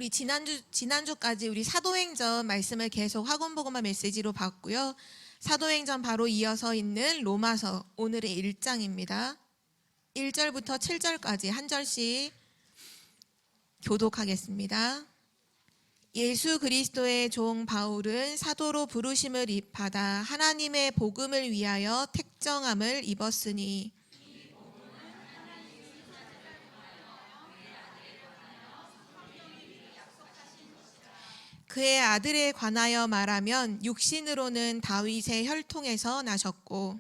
우리 지난주까지 우리 사도행전 말씀을 계속 학원복음화 메시지로 봤고요. 사도행전 바로 이어서 있는 로마서 오늘의 1장입니다. 1절부터 7절까지 한 절씩 교독하겠습니다. 예수 그리스도의 종 바울은 사도로 부르심을 받아 하나님의 복음을 위하여 택정함을 입었으니 그의 아들에 관하여 말하면 육신으로는 다윗의 혈통에서 나셨고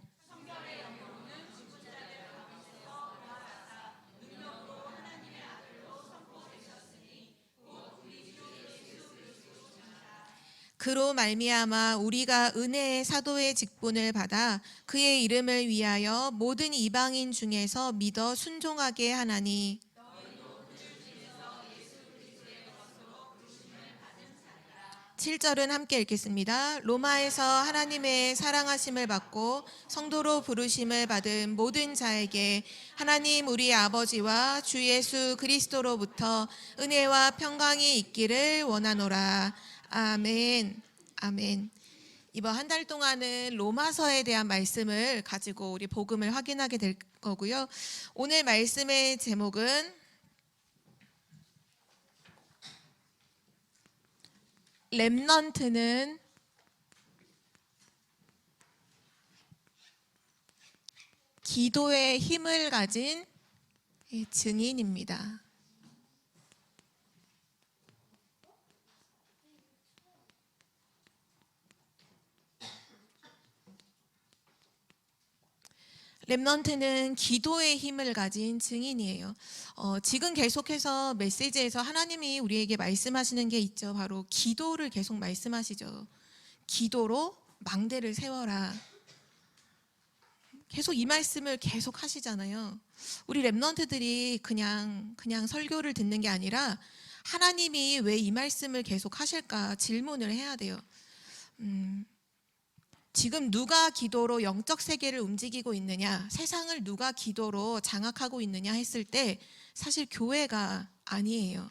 그로 말미암아 우리가 은혜의 사도의 직분을 받아 그의 이름을 위하여 모든 이방인 중에서 믿어 순종하게 하나니 7절은 함께 읽겠습니다. 로마에서 하나님의 사랑하심을 받고 성도로 부르심을 받은 모든 자에게 하나님 우리 아버지와 주 예수 그리스도로부터 은혜와 평강이 있기를 원하노라. 아멘. 아멘. 이번 한 달 동안은 로마서에 대한 말씀을 가지고 우리 복음을 확인하게 될 거고요. 오늘 말씀의 제목은 렘넌트는 기도의 힘을 가진 증인입니다. 렘넌트는 기도의 힘을 가진 증인이에요. 지금 계속해서 메시지에서 하나님이 우리에게 말씀하시는 게 있죠. 바로 기도를 계속 말씀하시죠. 기도로 망대를 세워라. 계속 이 말씀을 계속 하시잖아요. 우리 렘넌트들이 그냥 설교를 듣는 게 아니라 하나님이 왜 이 말씀을 계속 하실까 질문을 해야 돼요. 지금 누가 기도로 영적 세계를 움직이고 있느냐, 세상을 누가 기도로 장악하고 있느냐 했을 때 사실 교회가 아니에요.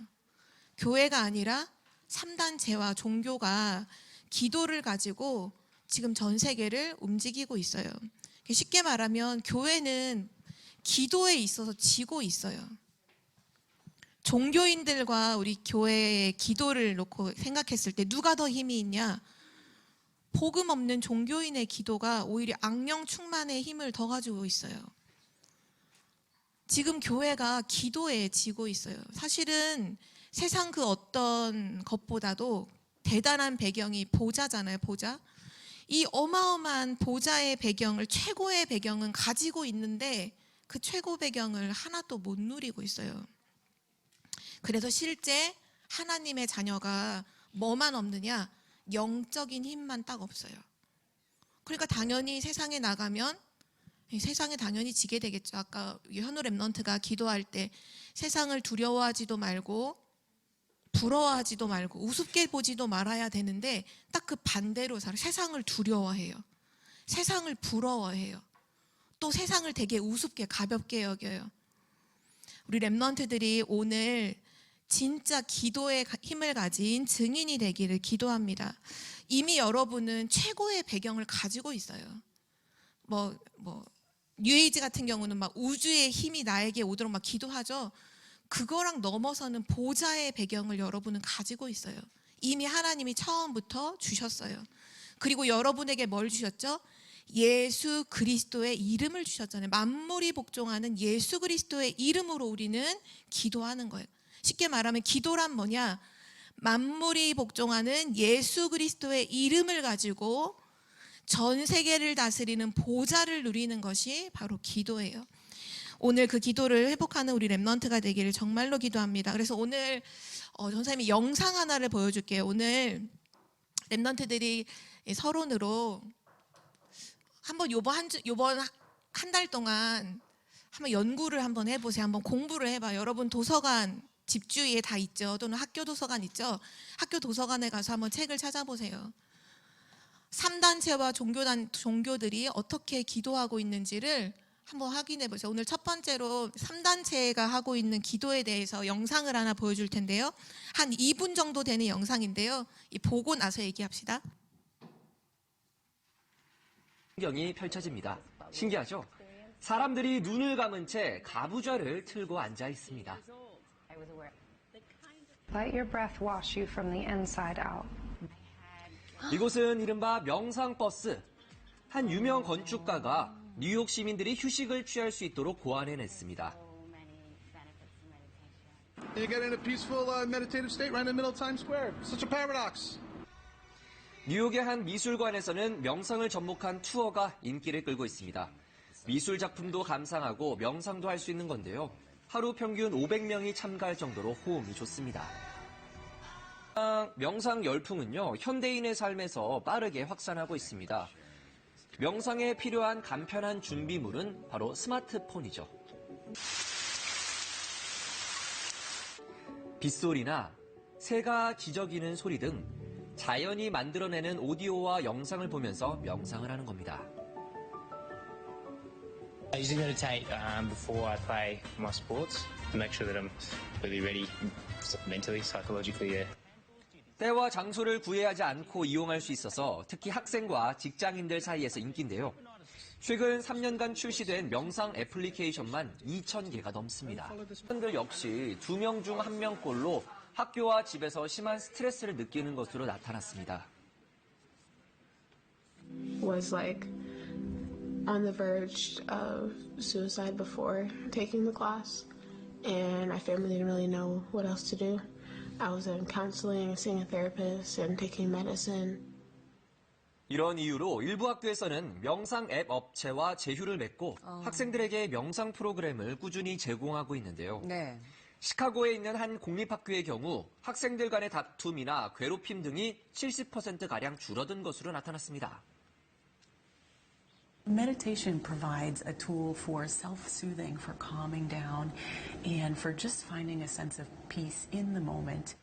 교회가 아니라 3단체와 종교가 기도를 가지고 지금 전 세계를 움직이고 있어요. 쉽게 말하면 교회는 기도에 있어서 지고 있어요. 종교인들과 우리 교회의 기도를 놓고 생각했을 때 누가 더 힘이 있냐? 복음 없는 종교인의 기도가 오히려 악령 충만의 힘을 더 가지고 있어요. 지금 교회가 기도에 지고 있어요. 사실은 세상 그 어떤 것보다도 대단한 배경이 보좌잖아요. 보좌. 이 어마어마한 보좌의 배경을, 최고의 배경은 가지고 있는데 그 최고 배경을 하나도 못 누리고 있어요. 그래서 실제 하나님의 자녀가 뭐만 없느냐? 영적인 힘만 딱 없어요. 그러니까 당연히 세상에 나가면 세상에 당연히 지게 되겠죠. 아까 현우 렘넌트가 기도할 때 세상을 두려워하지도 말고 부러워하지도 말고 우습게 보지도 말아야 되는데 딱 그 반대로 살아요. 세상을 두려워해요. 세상을 부러워해요. 또 세상을 되게 우습게 가볍게 여겨요. 우리 렘넌트들이 오늘 진짜 기도의 힘을 가진 증인이 되기를 기도합니다. 이미 여러분은 최고의 배경을 가지고 있어요. 뉴에이지 같은 경우는 막 우주의 힘이 나에게 오도록 막 기도하죠. 그거랑 넘어서는 보좌의 배경을 여러분은 가지고 있어요. 이미 하나님이 처음부터 주셨어요. 그리고 여러분에게 뭘 주셨죠? 예수 그리스도의 이름을 주셨잖아요. 만물이 복종하는 예수 그리스도의 이름으로 우리는 기도하는 거예요. 쉽게 말하면 기도란 뭐냐? 만물이 복종하는 예수 그리스도의 이름을 가지고 전 세계를 다스리는 보좌를 누리는 것이 바로 기도예요. 오늘 그 기도를 회복하는 우리 렘넌트가 되기를 정말로 기도합니다. 그래서 오늘 전사님이 영상 하나를 보여줄게요. 오늘 렘넌트들이 서론으로 한번 요번 한 달 동안 한번 연구를 한번 해보세요. 한번 공부를 해봐요. 여러분 도서관 집 주위에 다 있죠. 또는 학교 도서관 있죠. 학교 도서관에 가서 한번 책을 찾아보세요. 3단체와 종교들이 어떻게 기도하고 있는지를 한번 확인해 보세요. 오늘 첫 번째로 3단체가 하고 있는 기도에 대해서 영상을 하나 보여줄 텐데요. 한 2분 정도 되는 영상인데요. 이 보고 나서 얘기합시다. 풍경이 펼쳐집니다. 신기하죠? 사람들이 눈을 감은 채 가부좌를 틀고 앉아 있습니다. Let your breath wash you from the inside out. 이곳은 이른바 명상버스. 한 유명 건축가가 뉴욕 시민들이 휴식을 취할 수 있도록 고안해냈습니다. You get in a peaceful, meditative state right in the middle of Times Square. Such a paradox. 뉴욕의 한 미술관에서는 명상을 접목한 투어가 인기를 끌고 있습니다. 미술 작품도 감상하고 명상도 할 수 있는 건데요. 하루 평균 500명이 참가할 정도로 호응이 좋습니다. 명상 열풍은요, 현대인의 삶에서 빠르게 확산하고 있습니다. 명상에 필요한 간편한 준비물은 바로 스마트폰이죠. 빗소리나 새가 지저귀는 소리 등 자연이 만들어내는 오디오와 영상을 보면서 명상을 하는 겁니다. I usually meditate before I play my sports to make sure that I'm really ready mentally, psychologically. Yeah. 때와 장소를 구애하지 않고 이용할 수 있어서 특히 학생과 직장인들 사이에서 인기인데요. 최근 3년간 출시된 명상 애플리케이션만 2,000개가 넘습니다. 학생들 역시 2명 중 1명꼴로 학교와 집에서 심한 스트레스를 느끼는 것으로 나타났습니다. Was like on the verge of suicide before taking the class, and my family didn't really know what else to do. I was in counseling, seeing a therapist, and taking medicine. 이런 이유로 일부 학교에서는 명상 앱 업체와 제휴를 맺고 학생들에게 명상 프로그램을 꾸준히 제공하고 있는데요. 네. 시카고에 있는 한 공립학교의 경우 학생들 간의 다툼이나 괴롭힘 등이 70%가량 줄어든 것으로 나타났습니다. Meditation provides a tool for self-soothing, for calming down, and for just finding a sense of peace in the moment.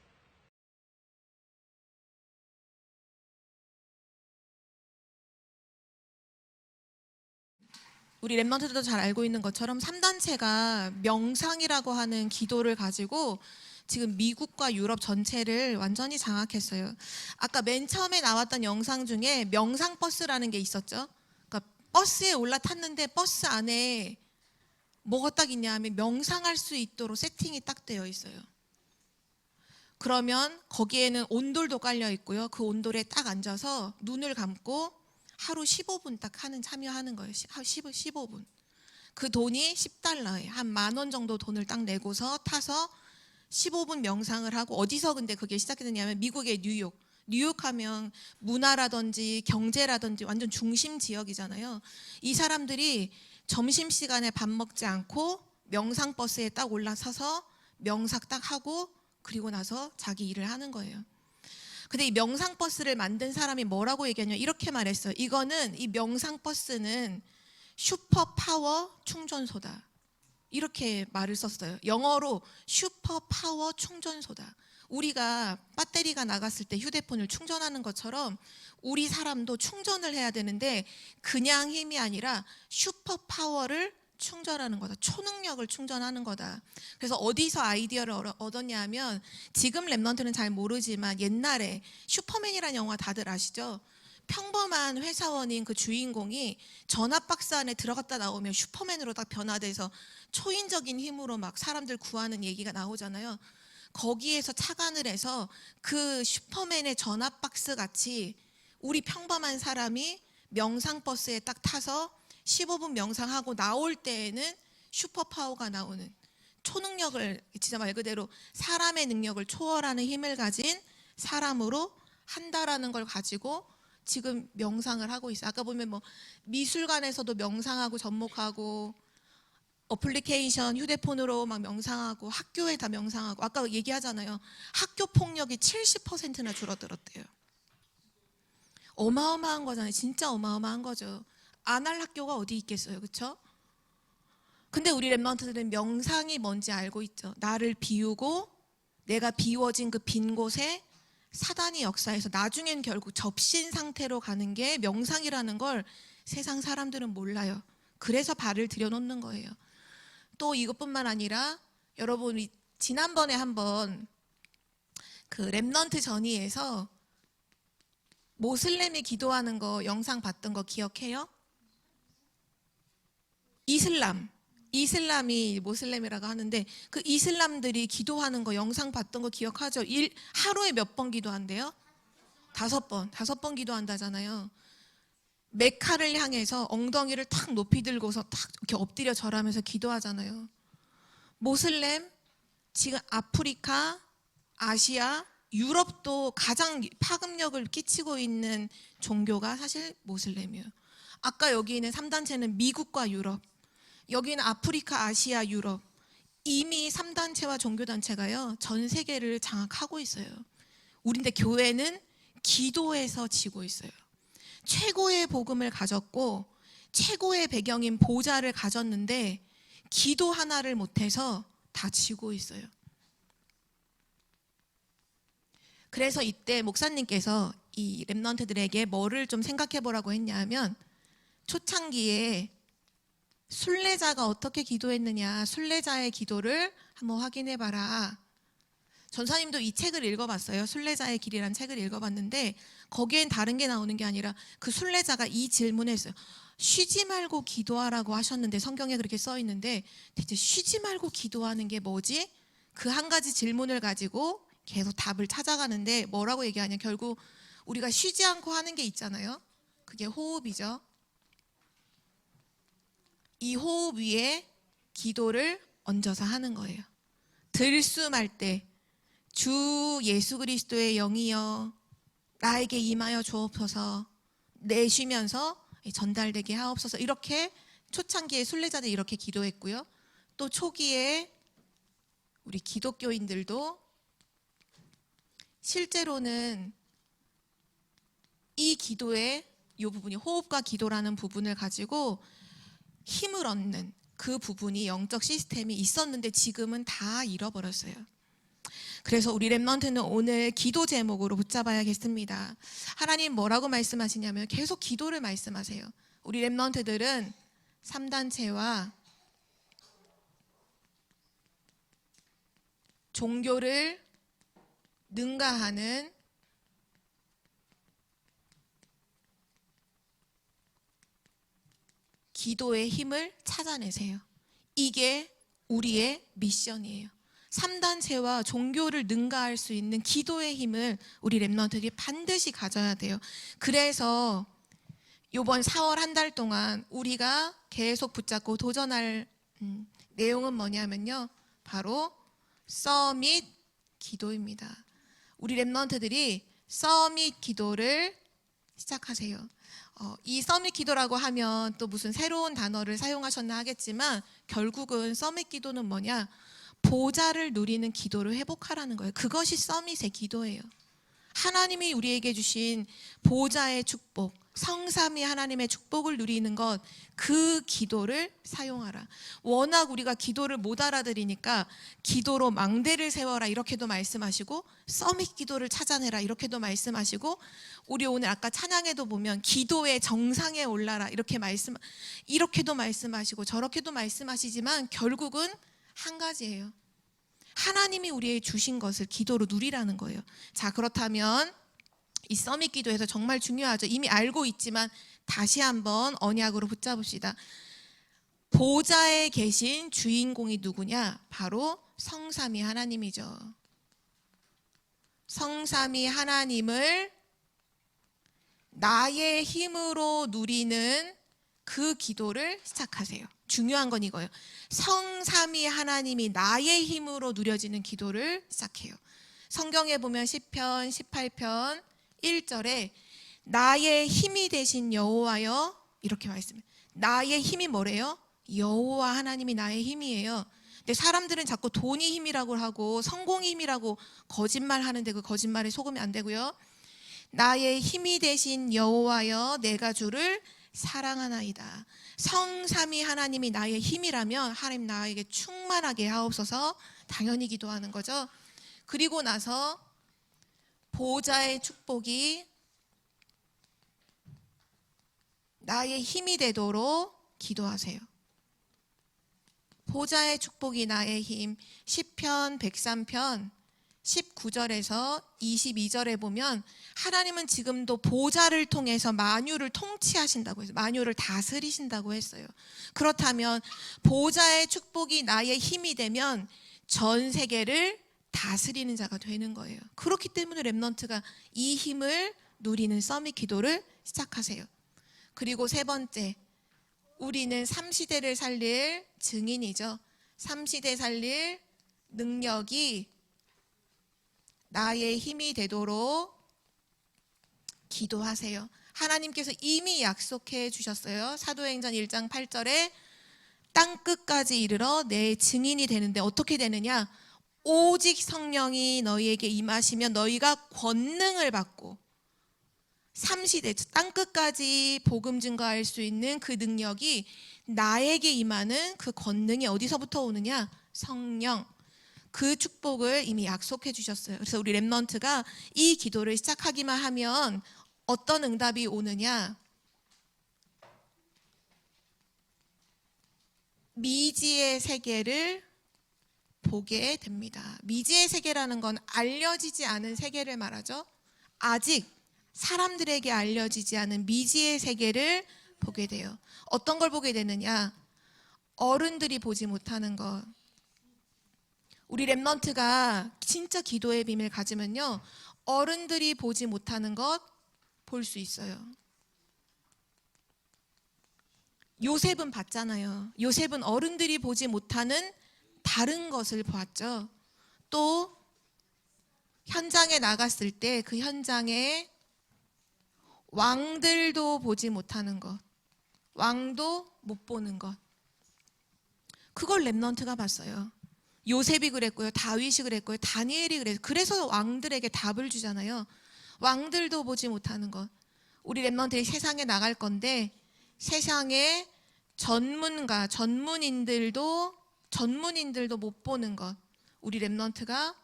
우리 랩런트들도 잘 알고 있는 것처럼 3단체가 명상이라고 하는 기도를 가지고 지금 미국과 유럽 전체를 완전히 장악했어요. 아까 맨 처음에 나왔던 영상 중에 명상버스라는 게 있었죠. 그러니까 버스에 올라탔는데 버스 안에 뭐가 딱 있냐 하면 명상할 수 있도록 세팅이 딱 되어 있어요. 그러면 거기에는 온돌도 깔려 있고요. 그 온돌에 딱 앉아서 눈을 감고 하루 15분 딱 참여하는 거예요. 15분. 그 돈이 $10에 한 10,000원 정도 돈을 딱 내고서 타서 15분 명상을 하고, 어디서 근데 그게 시작됐냐면 미국의 뉴욕. 뉴욕 하면 문화라든지 경제라든지 완전 중심 지역이잖아요. 이 사람들이 점심시간에 밥 먹지 않고 명상버스에 딱 올라서서 명상 딱 하고 그리고 나서 자기 일을 하는 거예요. 근데 이 명상버스를 만든 사람이 뭐라고 얘기하냐, 이렇게 말했어요. 이거는, 이 명상버스는 슈퍼파워 충전소다. 이렇게 말을 썼어요. 영어로 슈퍼파워 충전소다. 우리가 배터리가 나갔을 때 휴대폰을 충전하는 것처럼 우리 사람도 충전을 해야 되는데 그냥 힘이 아니라 슈퍼파워를 충전하는 거다. 초능력을 충전하는 거다. 그래서 어디서 아이디어를 얻었냐 하면, 지금 랩런트는 잘 모르지만 옛날에 슈퍼맨이라는 영화 다들 아시죠? 평범한 회사원인 그 주인공이 전화박스 안에 들어갔다 나오면 슈퍼맨으로 딱 변화돼서 초인적인 힘으로 막 사람들 구하는 얘기가 나오잖아요. 거기에서 착안을 해서 그 슈퍼맨의 전화박스 같이 우리 평범한 사람이 명상버스에 딱 타서 15분 명상하고 나올 때에는 슈퍼파워가 나오는, 초능력을, 진짜 말 그대로 사람의 능력을 초월하는 힘을 가진 사람으로 한다라는 걸 가지고 지금 명상을 하고 있어요. 아까 보면 뭐 미술관에서도 명상하고 접목하고, 어플리케이션 휴대폰으로 막 명상하고, 학교에 다 명상하고, 아까 얘기하잖아요. 학교 폭력이 70%나 줄어들었대요. 어마어마한 거잖아요. 진짜 어마어마한 거죠. 안 할 학교가 어디 있겠어요, 그렇죠? 근데 우리 랩런트들은 명상이 뭔지 알고 있죠. 나를 비우고 내가 비워진 그 빈 곳에 사단이 역사해서 나중엔 결국 접신 상태로 가는 게 명상이라는 걸 세상 사람들은 몰라요. 그래서 발을 들여놓는 거예요. 또 이것뿐만 아니라 여러분 지난번에 한번 그 렘넌트 전의에서 모슬렘이 기도하는 거 영상 봤던 거 기억해요? 이슬람이 모슬렘이라고 하는데 그 이슬람들이 기도하는 거 영상 봤던 거 기억하죠? 하루에 몇 번 기도한대요? 5번. 5번 기도한다잖아요. 메카를 향해서 엉덩이를 탁 높이 들고서 탁 이렇게 엎드려 절하면서 기도하잖아요. 모슬렘, 지금 아프리카, 아시아, 유럽도 가장 파급력을 끼치고 있는 종교가 사실 모슬렘이에요. 아까 여기 있는 3단체는 미국과 유럽, 여기는 아프리카, 아시아, 유럽. 이미 3단체와 종교단체가요, 전 세계를 장악하고 있어요. 우리인데 교회는 기도에서 지고 있어요. 최고의 복음을 가졌고 최고의 배경인 보좌를 가졌는데 기도 하나를 못해서 다 지고 있어요. 그래서 이때 목사님께서 이 렘넌트들에게 뭐를 좀 생각해 보라고 했냐면, 초창기에 순례자가 어떻게 기도했느냐, 순례자의 기도를 한번 확인해 봐라. 전사님도 이 책을 읽어봤어요. 순례자의 길이라는 책을 읽어봤는데 거기엔 다른 게 나오는 게 아니라 그 순례자가 이 질문을 했어요. 쉬지 말고 기도하라고 하셨는데, 성경에 그렇게 써 있는데 대체 쉬지 말고 기도하는 게 뭐지? 그 한 가지 질문을 가지고 계속 답을 찾아가는데 뭐라고 얘기하냐, 결국 우리가 쉬지 않고 하는 게 있잖아요. 그게 호흡이죠. 이 호흡 위에 기도를 얹어서 하는 거예요. 들숨할 때 주 예수 그리스도의 영이여 나에게 임하여 주옵소서, 내쉬면서 전달되게 하옵소서. 이렇게 초창기에 순례자들이 이렇게 기도했고요. 또 초기에 우리 기독교인들도 실제로는 이 기도의 이 부분이 호흡과 기도라는 부분을 가지고 힘을 얻는 그 부분이 영적 시스템이 있었는데 지금은 다 잃어버렸어요. 그래서 우리 렘넌트는 오늘 기도 제목으로 붙잡아야겠습니다. 하나님 뭐라고 말씀하시냐면 계속 기도를 말씀하세요. 우리 렘넌트들은 3단체와 종교를 능가하는 기도의 힘을 찾아내세요. 이게 우리의 미션이에요. 3단체와 종교를 능가할 수 있는 기도의 힘을 우리 렘넌트들이 반드시 가져야 돼요. 그래서 이번 4월 한 달 동안 우리가 계속 붙잡고 도전할 내용은 뭐냐면요, 바로 서밋 기도입니다. 우리 렘넌트들이 서밋 기도를 시작하세요. 이 서밋 기도라고 하면 또 무슨 새로운 단어를 사용하셨나 하겠지만 결국은 서밋 기도는 뭐냐, 보좌를 누리는 기도를 회복하라는 거예요. 그것이 서밋의 기도예요. 하나님이 우리에게 주신 보좌의 축복, 성삼위 하나님의 축복을 누리는 것, 그 기도를 사용하라. 워낙 우리가 기도를 못 알아들으니까 기도로 망대를 세워라 이렇게도 말씀하시고, 서밋 기도를 찾아내라 이렇게도 말씀하시고, 우리 오늘 아까 찬양에도 보면 기도의 정상에 올라라 이렇게도 말씀하시고 저렇게도 말씀하시지만 결국은 한 가지예요. 하나님이 우리에게 주신 것을 기도로 누리라는 거예요. 자, 그렇다면 이 서밋 기도에서 정말 중요하죠. 이미 알고 있지만 다시 한번 언약으로 붙잡읍시다. 보좌에 계신 주인공이 누구냐? 바로 성삼위 하나님이죠. 성삼위 하나님을 나의 힘으로 누리는 그 기도를 시작하세요. 중요한 건 이거예요. 성삼위 하나님이 나의 힘으로 누려지는 기도를 시작해요. 성경에 보면 시편 18편 1절에 나의 힘이 되신 여호와여, 이렇게 말씀해요. 나의 힘이 뭐래요? 여호와 하나님이 나의 힘이에요. 근데 사람들은 자꾸 돈이 힘이라고 하고 성공이 힘이라고 거짓말하는데 그 거짓말에 속으면 안 되고요. 나의 힘이 되신 여호와여 내가 주를 사랑하나이다. 성삼위 하나님이 나의 힘이라면 하나님 나에게 충만하게 하옵소서, 당연히 기도하는 거죠. 그리고 나서 보좌의 축복이 나의 힘이 되도록 기도하세요. 보좌의 축복이 나의 힘, 시편 103편 19절에서 22절에 보면 하나님은 지금도 보좌를 통해서 만유를 통치하신다고 했어요. 만유를 다스리신다고 했어요. 그렇다면 보좌의 축복이 나의 힘이 되면 전 세계를 다스리는 자가 되는 거예요. 그렇기 때문에 렘넌트가 이 힘을 누리는 서밋 기도를 시작하세요. 그리고 세 번째, 우리는 3시대를 살릴 증인이죠. 3시대 살릴 능력이 나의 힘이 되도록 기도하세요. 하나님께서 이미 약속해 주셨어요. 사도행전 1장 8절에 땅 끝까지 이르러 내 증인이 되는데 어떻게 되느냐? 오직 성령이 너희에게 임하시면 너희가 권능을 받고 3시대 땅 끝까지 복음 증거할 수 있는 그 능력이 나에게 임하는 그 권능이 어디서부터 오느냐? 성령. 그 축복을 이미 약속해 주셨어요. 그래서 우리 렘넌트가 이 기도를 시작하기만 하면 어떤 응답이 오느냐? 미지의 세계를 보게 됩니다. 미지의 세계라는 건 알려지지 않은 세계를 말하죠. 아직 사람들에게 알려지지 않은 미지의 세계를 보게 돼요. 어떤 걸 보게 되느냐? 어른들이 보지 못하는 것. 우리 렘넌트가 진짜 기도의 비밀 가지면요, 어른들이 보지 못하는 것 볼 수 있어요. 요셉은 봤잖아요. 요셉은 어른들이 보지 못하는 다른 것을 보았죠. 또 현장에 나갔을 때 그 현장에 왕들도 보지 못하는 것, 왕도 못 보는 것, 그걸 렘넌트가 봤어요. 요셉이 그랬고요, 다윗이 그랬고요, 다니엘이 그랬어요. 그래서 왕들에게 답을 주잖아요. 왕들도 보지 못하는 것. 우리 렘넌트들이 세상에 나갈 건데 세상에 전문가, 전문인들도 못 보는 것, 우리 렘넌트가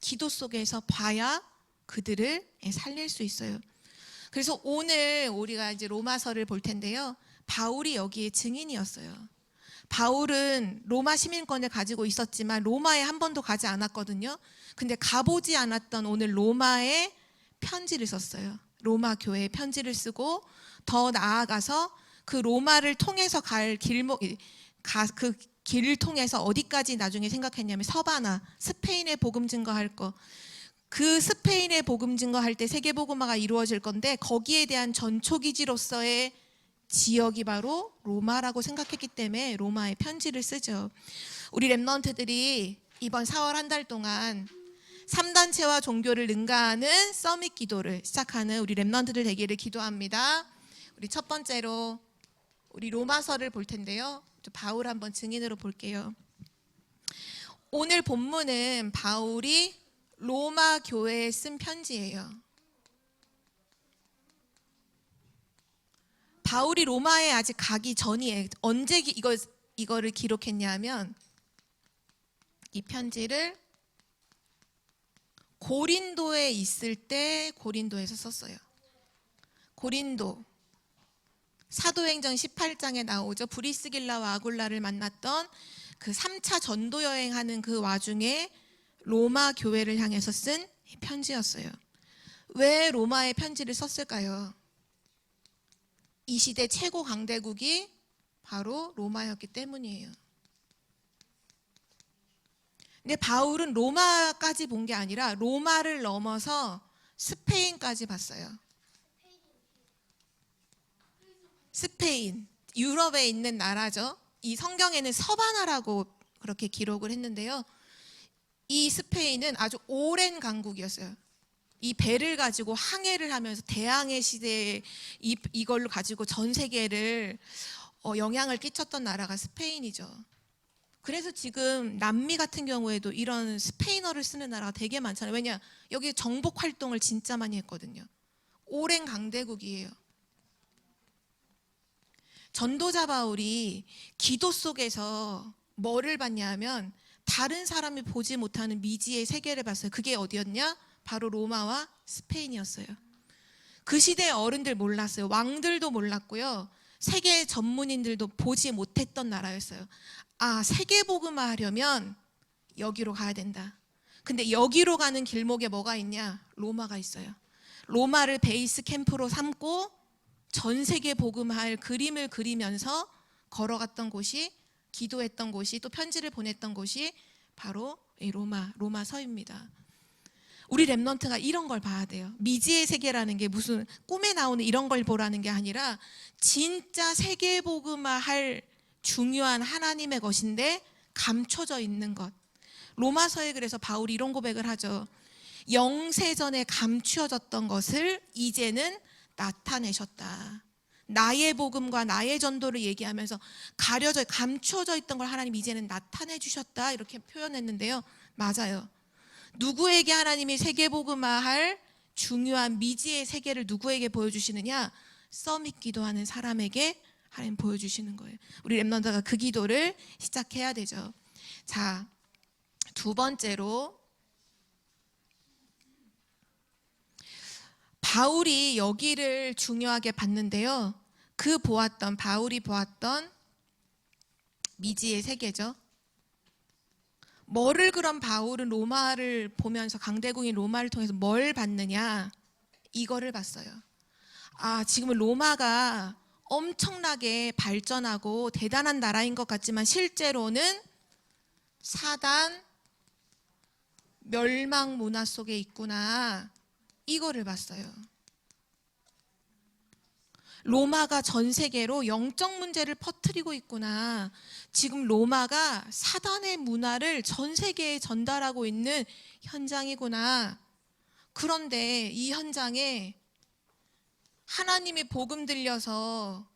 기도 속에서 봐야 그들을 살릴 수 있어요. 그래서 오늘 우리가 이제 로마서를 볼 텐데요, 바울이 여기에 증인이었어요. 바울은 로마 시민권을 가지고 있었지만 로마에 한 번도 가지 않았거든요. 근데 가보지 않았던 오늘 로마에 편지를 썼어요. 로마 교회에 편지를 쓰고 더 나아가서 그 로마를 통해서 갈 길목, 그 길을 통해서 어디까지 나중에 생각했냐면 서바나, 스페인에 복음 증거할 거. 그 스페인에 복음 증거할 때 세계복음화가 이루어질 건데 거기에 대한 전초기지로서의 지역이 바로 로마라고 생각했기 때문에 로마에 편지를 쓰죠. 우리 렘넌트들이 이번 4월 한 달 동안 3단체와 종교를 능가하는 서밋 기도를 시작하는 우리 렘넌트들 되기를 기도합니다. 우리 첫 번째로 우리 로마서를 볼 텐데요, 바울 한번 증인으로 볼게요. 오늘 본문은 바울이 로마 교회에 쓴 편지예요. 바울이 로마에 아직 가기 전이에요. 언제 이거를 기록했냐면 이 편지를 고린도에 있을 때 고린도에서 썼어요. 고린도 사도행전 18장에 나오죠. 브리스길라와 아굴라를 만났던 그 3차 전도 여행하는 그 와중에 로마 교회를 향해서 쓴 편지였어요. 왜 로마에 편지를 썼을까요? 이 시대 최고 강대국이 바로 로마였기 때문이에요. 근데 바울은 로마까지 본 게 아니라 로마를 넘어서 스페인까지 봤어요. 스페인, 유럽에 있는 나라죠. 이 성경에는 서바나라고 그렇게 기록을 했는데요, 이 스페인은 아주 오랜 강국이었어요. 이 배를 가지고 항해를 하면서 대항해 시대에 이걸로 가지고 전 세계를 영향을 끼쳤던 나라가 스페인이죠. 그래서 지금 남미 같은 경우에도 이런 스페인어를 쓰는 나라가 되게 많잖아요. 왜냐? 여기 정복 활동을 진짜 많이 했거든요. 오랜 강대국이에요. 전도자 바울이 기도 속에서 뭐를 봤냐 하면 다른 사람이 보지 못하는 미지의 세계를 봤어요. 그게 어디였냐? 바로 로마와 스페인이었어요. 그 시대의 어른들 몰랐어요. 왕들도 몰랐고요. 세계 전문인들도 보지 못했던 나라였어요. 아, 세계복음화 하려면 여기로 가야 된다. 근데 여기로 가는 길목에 뭐가 있냐? 로마가 있어요. 로마를 베이스 캠프로 삼고 전 세계 복음화할 그림을 그리면서 걸어갔던 곳이, 기도했던 곳이, 또 편지를 보냈던 곳이 바로 이 로마서입니다. 우리 랩넌트가 이런 걸 봐야 돼요. 미지의 세계라는 게 무슨 꿈에 나오는 이런 걸 보라는 게 아니라 진짜 세계 복음화할 중요한 하나님의 것인데 감춰져 있는 것. 로마서에 그래서 바울이 이런 고백을 하죠. 영세전에 감추어졌던 것을 이제는 나타내셨다. 나의 복음과 나의 전도를 얘기하면서 감추어져 있던 걸 하나님 이제는 나타내 주셨다, 이렇게 표현했는데요. 맞아요. 누구에게 하나님이 세계복음화할 중요한 미지의 세계를 누구에게 보여주시느냐? 써밋 기도하는 사람에게 하나님 보여주시는 거예요. 우리 랩넌트가 그 기도를 시작해야 되죠. 자, 두 번째로 바울이 여기를 중요하게 봤는데요. 바울이 보았던 미지의 세계죠. 뭐를 그럼 바울은 로마를 보면서, 강대국인 로마를 통해서 뭘 봤느냐? 이거를 봤어요. 아, 지금 로마가 엄청나게 발전하고 대단한 나라인 것 같지만 실제로는 사단 멸망 문화 속에 있구나. 이거를 봤어요. 로마가 전 세계로 영적 문제를 퍼뜨리고 있구나. 지금 로마가 사단의 문화를 전 세계에 전달하고 있는 현장이구나. 그런데 이 현장에 하나님이 복음 들려서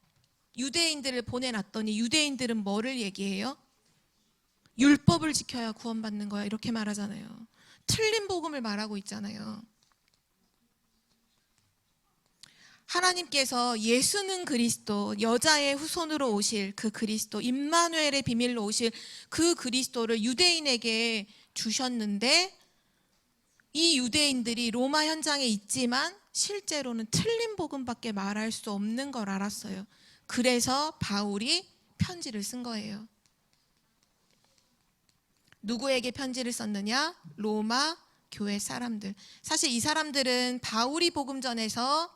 유대인들을 보내놨더니 유대인들은 뭐를 얘기해요? 율법을 지켜야 구원받는 거야, 이렇게 말하잖아요. 틀린 복음을 말하고 있잖아요. 하나님께서 예수는 그리스도, 여자의 후손으로 오실 그 그리스도, 임마누엘의 비밀로 오실 그 그리스도를 유대인에게 주셨는데 이 유대인들이 로마 현장에 있지만 실제로는 틀린 복음밖에 말할 수 없는 걸 알았어요. 그래서 바울이 편지를 쓴 거예요. 누구에게 편지를 썼느냐? 로마 교회 사람들. 사실 이 사람들은 바울이 복음 전해서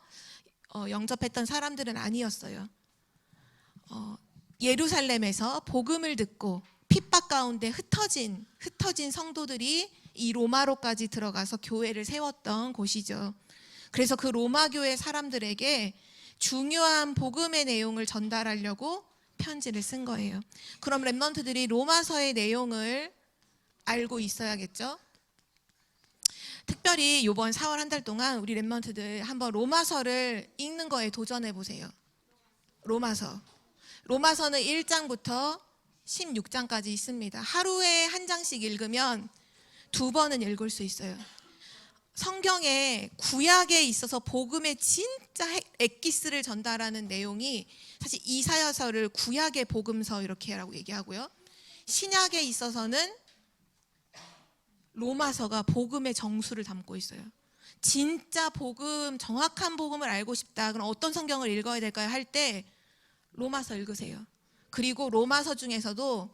영접했던 사람들은 아니었어요. 예루살렘에서 복음을 듣고 핍박 가운데 흩어진 성도들이 이 로마로까지 들어가서 교회를 세웠던 곳이죠. 그래서 그 로마 교회 사람들에게 중요한 복음의 내용을 전달하려고 편지를 쓴 거예요. 그럼 랩넌트들이 로마서의 내용을 알고 있어야겠죠? 특별히 이번 4월 한 달 동안 우리 랩넌트들 한번 로마서를 읽는 거에 도전해 보세요. 로마서는 1장부터 16장까지 있습니다. 하루에 한 장씩 읽으면 2번은 읽을 수 있어요. 성경에 구약에 있어서 복음의 진짜 엑기스를 전달하는 내용이 사실 이사야서를 구약의 복음서 이렇게라고 얘기하고요. 신약에 있어서는 로마서가 복음의 정수를 담고 있어요. 진짜 복음, 정확한 복음을 알고 싶다. 그럼 어떤 성경을 읽어야 될까요? 할 때 로마서 읽으세요. 그리고 로마서 중에서도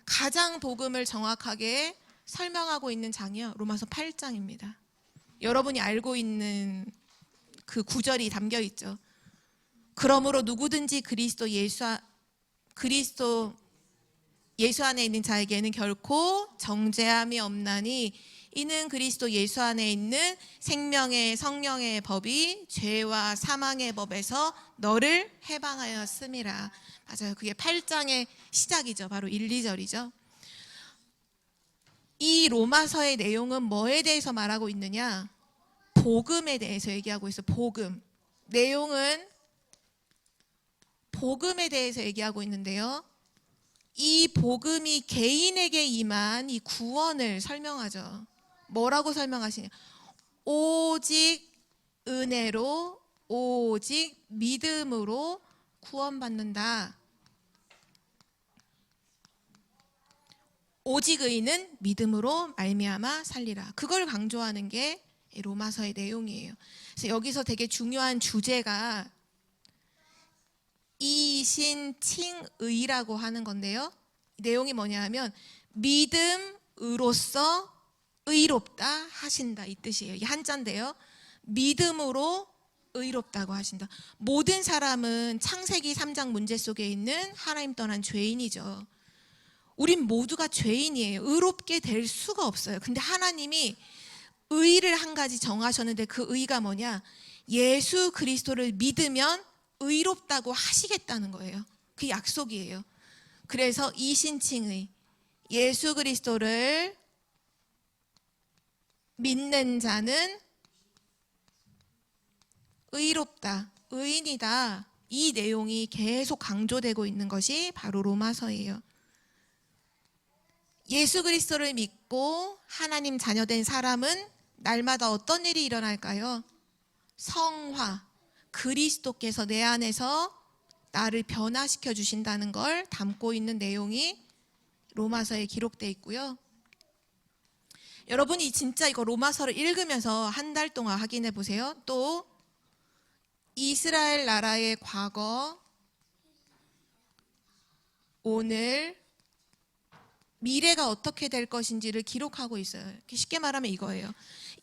가장 복음을 정확하게 설명하고 있는 장이요, 로마서 8장입니다. 여러분이 알고 있는 그 구절이 담겨 있죠. 그러므로 누구든지 그리스도 예수 안에 있는 자에게는 결코 정죄함이 없나니 이는 그리스도 예수 안에 있는 생명의 성령의 법이 죄와 사망의 법에서 너를 해방하였음이라. 맞아요. 그게 8장의 시작이죠. 바로 1, 2절이죠. 이 로마서의 내용은 뭐에 대해서 말하고 있느냐? 복음에 대해서 얘기하고 있어요. 복음. 내용은 복음에 대해서 얘기하고 있는데요. 이 복음이 개인에게 임한 이 구원을 설명하죠. 뭐라고 설명하시냐? 오직 은혜로, 오직 믿음으로 구원받는다. 오직 의인은 믿음으로 말미암아 살리라. 그걸 강조하는 게 로마서의 내용이에요. 그래서 여기서 되게 중요한 주제가 이 이신칭의라고 하는 건데요. 내용이 뭐냐 하면 믿음으로써 의롭다 하신다, 이 뜻이에요. 이게 한자인데요. 믿음으로 의롭다고 하신다. 모든 사람은 창세기 3장 문제 속에 있는 하나님 떠난 죄인이죠. 우린 모두가 죄인이에요. 의롭게 될 수가 없어요. 근데 하나님이 의를 한 가지 정하셨는데 그 의가 뭐냐? 예수 그리스도를 믿으면 의롭다고 하시겠다는 거예요. 그 약속이에요. 그래서 이신칭의, 예수 그리스도를 믿는 자는 의롭다, 의인이다, 이 내용이 계속 강조되고 있는 것이 바로 로마서예요. 예수 그리스도를 믿고 하나님 자녀된 사람은 날마다 어떤 일이 일어날까요? 성화, 그리스도께서 내 안에서 나를 변화시켜 주신다는 걸 담고 있는 내용이 로마서에 기록되어 있고요. 여러분이 진짜 이거 로마서를 읽으면서 한 달 동안 확인해 보세요. 또 이스라엘 나라의 과거, 오늘, 미래가 어떻게 될 것인지를 기록하고 있어요. 쉽게 말하면 이거예요.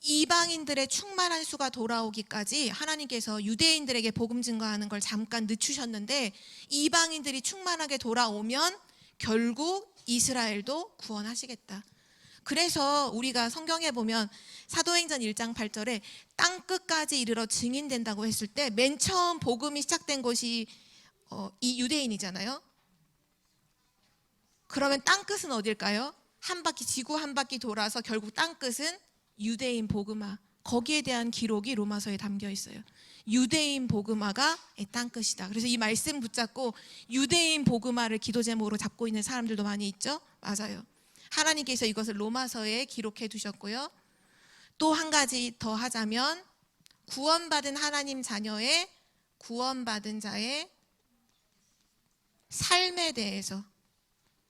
이방인들의 충만한 수가 돌아오기까지 하나님께서 유대인들에게 복음 증거하는 걸 잠깐 늦추셨는데 이방인들이 충만하게 돌아오면 결국 이스라엘도 구원하시겠다. 그래서 우리가 성경에 보면 사도행전 1장 8절에 땅 끝까지 이르러 증인된다고 했을 때 맨 처음 복음이 시작된 곳이 이 유대인이잖아요. 그러면 땅 끝은 어딜까요? 한 바퀴, 지구 한 바퀴 돌아서 결국 땅 끝은 유대인 복음화. 거기에 대한 기록이 로마서에 담겨 있어요. 유대인 복음화가 땅 끝이다. 그래서 이 말씀 붙잡고 유대인 복음화를 기도 제목으로 잡고 있는 사람들도 많이 있죠? 맞아요. 하나님께서 이것을 로마서에 기록해 두셨고요. 또 한 가지 더 하자면 구원받은 하나님 자녀의, 구원받은 자의 삶에 대해서,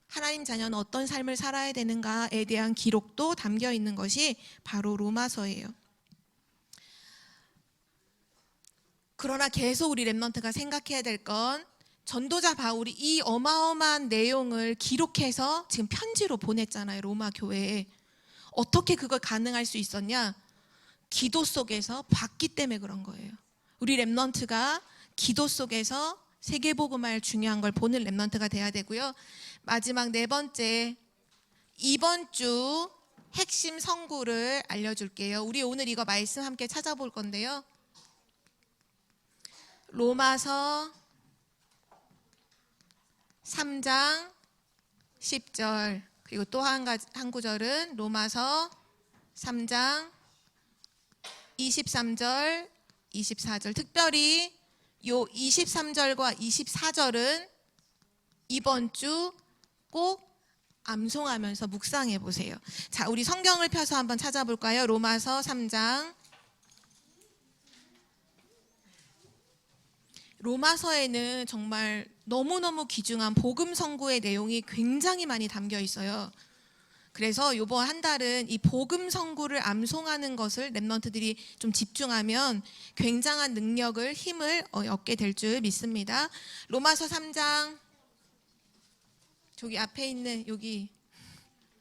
하나님 자녀는 어떤 삶을 살아야 되는가에 대한 기록도 담겨 있는 것이 바로 로마서예요. 그러나 계속 우리 렘넌트가 생각해야 될 건 전도자 바울이 이 어마어마한 내용을 기록해서 지금 편지로 보냈잖아요. 로마 교회에. 어떻게 그걸 가능할 수 있었냐? 기도 속에서 봤기 때문에 그런 거예요. 우리 렘넌트가 기도 속에서 세계복음화의 중요한 걸 보는 렘넌트가 돼야 되고요. 마지막 네 번째, 이번 주 핵심 성구를 알려줄게요. 우리 오늘 이거 말씀 함께 찾아볼 건데요. 로마서 3장 10절, 그리고 또 한 구절은 로마서 3장 23절, 24절. 특별히 요 23절과 24절은 이번 주 꼭 암송하면서 묵상해 보세요. 자, 우리 성경을 펴서 한번 찾아볼까요? 로마서 3장. 로마서에는 정말 너무너무 귀중한 복음 선고의 내용이 굉장히 많이 담겨 있어요. 그래서 이번 한 달은 이 복음 선고를 암송하는 것을 렘넌트들이 좀 집중하면 굉장한 능력을, 힘을 얻게 될 줄 믿습니다. 로마서 3장, 저기 앞에 있는 여기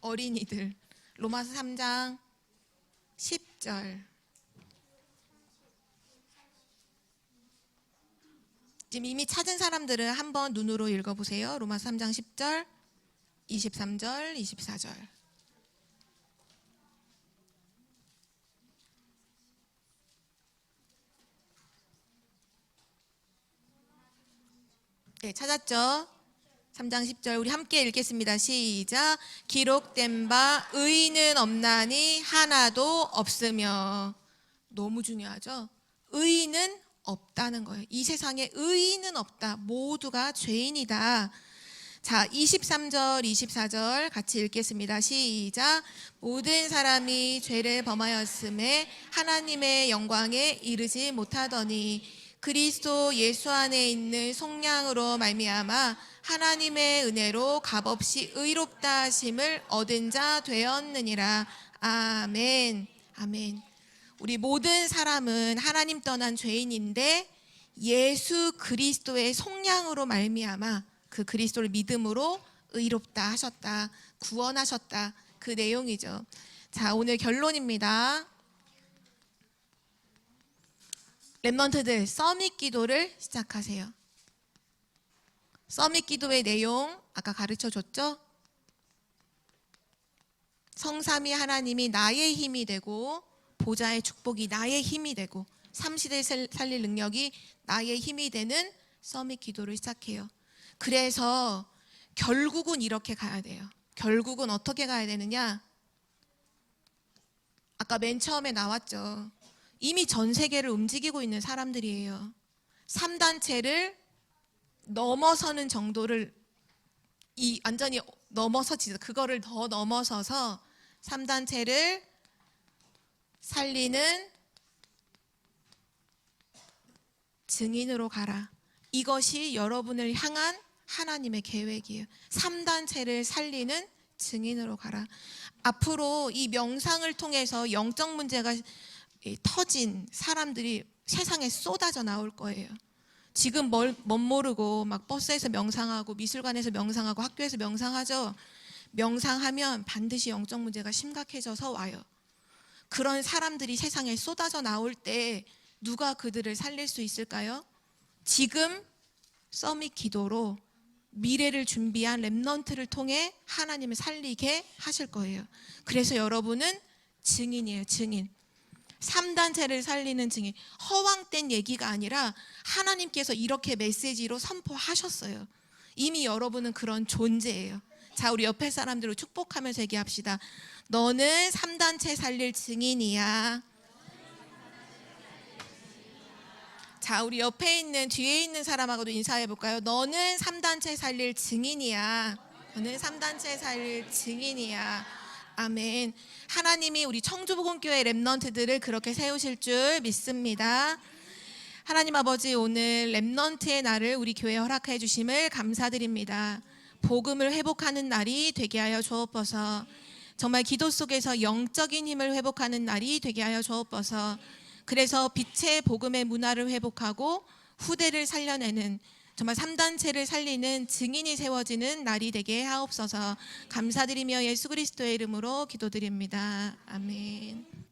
어린이들, 로마서 3장 10절. 지금 이미 찾은 사람들은 한번 눈으로 읽어보세요. 로마서 3장 10절, 23절, 24절. 네, 찾았죠? 3장 10절 우리 함께 읽겠습니다. 시작. 기록된 바 의인은 없나니 하나도 없으며. 너무 중요하죠? 의인은 없다는 거예요. 이 세상에 의인은 없다. 모두가 죄인이다. 자, 23절, 24절 같이 읽겠습니다. 시작. 모든 사람이 죄를 범하였음에 하나님의 영광에 이르지 못하더니 그리스도 예수 안에 있는 속량으로 말미암아 하나님의 은혜로 값없이 의롭다 하심을 얻은 자 되었느니라. 아멘. 아멘. 우리 모든 사람은 하나님 떠난 죄인인데 예수 그리스도의 속량으로 말미암아 그 그리스도를 믿음으로 의롭다 하셨다, 구원하셨다, 그 내용이죠. 자, 오늘 결론입니다. 렘넌트들, 서밋 기도를 시작하세요. 서밋 기도의 내용 아까 가르쳐 줬죠? 성삼위 하나님이 나의 힘이 되고 보좌의 축복이 나의 힘이 되고 삼시대를 살릴 능력이 나의 힘이 되는 서밋 기도를 시작해요. 그래서 결국은 이렇게 가야 돼요. 결국은 어떻게 가야 되느냐? 아까 맨 처음에 나왔죠. 이미 전 세계를 움직이고 있는 사람들이에요. 3단체를 넘어서는 정도를 완전히 넘어서지, 그거를 더 넘어서서 3단체를 살리는 증인으로 가라. 이것이 여러분을 향한 하나님의 계획이에요. 3단체를 살리는 증인으로 가라. 앞으로 이 명상을 통해서 영적 문제가 터진 사람들이 세상에 쏟아져 나올 거예요. 지금 못 모르고 막 버스에서 명상하고 미술관에서 명상하고 학교에서 명상하죠. 명상하면 반드시 영적 문제가 심각해져서 와요. 그런 사람들이 세상에 쏟아져 나올 때 누가 그들을 살릴 수 있을까요? 지금 서밋 기도로 미래를 준비한 렘넌트를 통해 하나님을 살리게 하실 거예요. 그래서 여러분은 증인이에요. 증인. 3단체를 살리는 증인. 허황된 얘기가 아니라 하나님께서 이렇게 메시지로 선포하셨어요. 이미 여러분은 그런 존재예요. 자, 우리 옆에 사람들을 축복하면서 얘기합시다. 너는 3단체 살릴 증인이야. 자, 우리 옆에 있는 뒤에 있는 사람하고도 인사해 볼까요? 너는 3단체 살릴 증인이야. 너는 3단체 살릴 증인이야. 아멘. 하나님이 우리 청주복음교회 렘넌트들을 그렇게 세우실 줄 믿습니다. 하나님 아버지, 오늘 렘넌트의 날을 우리 교회에 허락해 주심을 감사드립니다. 복음을 회복하는 날이 되게 하여 주옵소서. 정말 기도 속에서 영적인 힘을 회복하는 날이 되게 하여 주옵소서. 그래서 빛의 복음의 문화를 회복하고 후대를 살려내는 정말 3단체를 살리는 증인이 세워지는 날이 되게 하옵소서. 감사드리며 예수 그리스도의 이름으로 기도드립니다. 아멘.